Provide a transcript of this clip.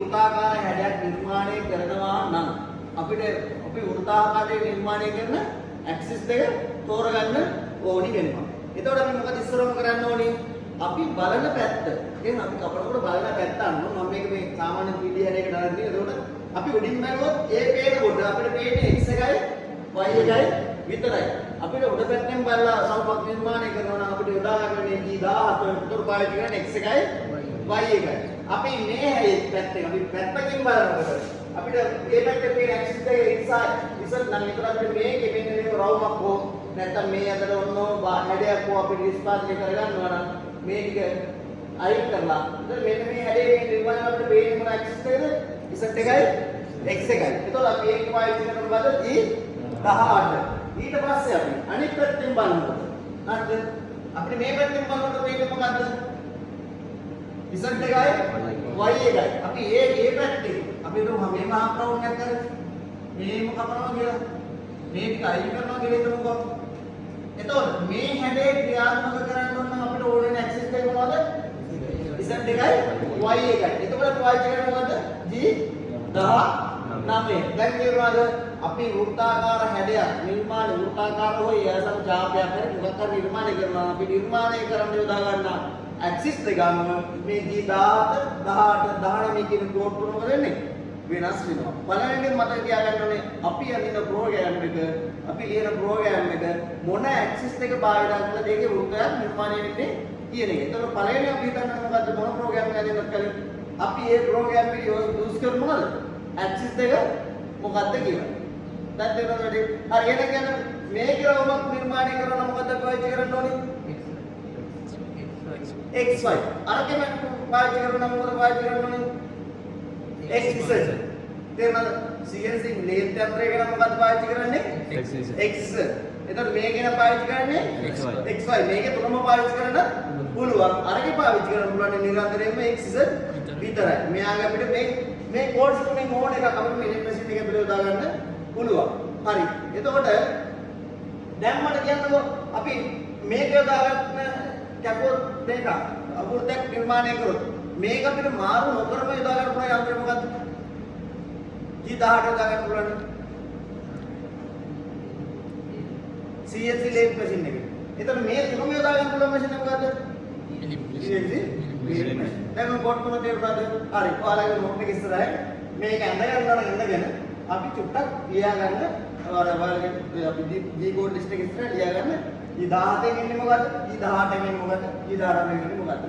වෘත්තාකාර හැඩයක් නිර්මාණය කරනවා නම් අපිට අපි වෘත්තාකාරයේ නිර්මාණය කරන ඇක්සිස් දෙක තෝරගන්න ඕනි වෙනවා. එතකොට අපි මොකද ඉස්සරම කරන්න ඕනි? අපි බලන පැත්ත. එහෙනම් අපි කපනකොට බලන පැත්ත අන්න මම මේ සාමාන්‍ය 3D හැඩයකට දාන්නේ. එතකොට අපි උඩින් බැලුවොත් ඒ පේන කොට අපිට පේන්නේ x එකයි y එකයි විතරයි. අපිට උඩ පැත්තෙන් බලලා සමපක් නිර්මාණය කරනවා නම් අපිට උදාහරණයක් මේ G17 උඩට පාවිච්චි කරන x එකයි y එකයි. අපි මේ පැත්තෙන් අපි පැත්තකින් බලනකොට අපිට මේ පැත්තේ තියෙන ඇක්සිස් එකේ ඉස්සර නම් විතර අපිට මේකේ මෙන්න මේ රවුමක් හෝ නැත්නම් මේ අතර ඔන්න හැඩයක් හෝ අපිට නිෂ්පාදනය කරගන්නවා නම් මේ ටික අයින් කරලා ඉතින් මෙන්න මේ හැඩේ නිර්මාණය අපිට පේන්නේ මොන ඇක්සිස් එකේද? z එකයි x එකයි. ඒතකොට අපි ඒක පාවිච්චි කරනකොට G18. ඊට පස්සේ අපි අනිත් පැත්තෙන් බලනකොට හරිද? අපිට මේ පැත්තෙන් බලනකොට මේක මොකද්ද? z එකයි y එකයි. අපි ඒ පැත්තේ අපි හිතමු මේ මහා ප්‍රවුන් එක කරේ. මේම කපනවා කියලා. මේ ටික අයින් කරනවා කියලා හිතමුකෝ. එතකොට මේ හැඩේ ක්‍රියාත්මක කරන්න ඕන නම් අපිට ඕන වෙන ඇක්සිස් එක මොනවද? z එකයි y එකයි. එතකොට පාවිච්චි කරන්නේ මොකද්ද? G19. දැන් කියනවාද අපි වෘත්තාකාර හැඩයක් නිර්මාණය වෘත්තාකාර හෝ යසම් ඡාපයක් හරි මොකක් හරි නිර්මාණය කරනවා. අපි නිර්මාණය කරන්න යොදා ගන්නා ඇක්සිස් දෙක අනුව මේ G17 18 19 කියන කෝඩ් තුන මොකද වෙන්නේ? වෙනස් වෙනවා. බලන්න මතක තියාගන්න ඕනේ අපි අඳින ප්‍රෝග්‍රෑම් එක අපි ලියන ප්‍රෝග්‍රෑම් එක මොන ඇක්සිස් එක භාවිත කරලා දෙකේ වෘත්තයක් නිර්මාණය වෙන්නේ කියන එක. ඒතකොට පළවෙනි අපි හිතන්නේ මොකද්ද මොන ප්‍රෝග්‍රෑම් එකක් අදින්නත් කලින් අපි ඒ ප්‍රෝග්‍රෑම් එක යූස් කරමු මොනවද? ඇක්සිස් දෙක මොකද්ද කියලා. දැන් තේරෙනවද? හරි එහෙනම් කියන්නේ මේ කියලා ඔබ නිර්මාණය කරන මොකද්ද පාවිච්චි කරන්න ඕනේ? xy. අරගෙන පාවිච්චි කරන මොකද පාවිච්චි කරන්න ඕනේ? xz. තේරෙනවද? CNC ලේත් යන්ත්‍රයක නම් මොකද්ද පාවිච්චි කරන්නේ? xz. එතකොට මේකේන පාවිච්චි කරන්නේ xy. මේකේ තුනම පාවිච්චි කරන්න පුළුවන්. අරගේ පාවිච්චි කරන්න පුළුවන් නිරන්තරයෙන්ම xz විතරයි. මෙයාගේ අපිට මේ කෝඩ්ස් තුනෙන් ඕන එකක් අපිට මිනිත් මැෂින් එකේ පිළිවෙල දාගන්න පුළුවන්. හරි. එතකොට දැන් මට කියන්නකෝ අපි මේක දාගන්න කැපුවොත් දෙක අපුර්තයක් නිර්මාණය කරොත් මේක අපිට මාරු නොකරම යොදා ගන්න පුළුවන් යන්ත්‍රය මොකද්ද? G18 දාගන්න පුළුවන්. CNC lathe machine එක. එතකොට මේ තුනම යොදා ගන්න පුළුවන් මැෂින් එක මොකද්ද? CNC lathe machine. දැන් මම බොට් තුන තේරුණාද? හරි. ඔයාලගේ නෝට් එක ඉස්සරහින් මේක ඇඳ ගන්නවා ඉඳගෙන අපි චුට්ටක් ලියා ගන්න ඔයාලගේ අපි G code list එක ඉස්සරහ ලියා ගන්න. G17 එන්නේ මොකද්ද? G18 එන්නේ මොකද්ද? G18 එන්නේ මොකද්ද?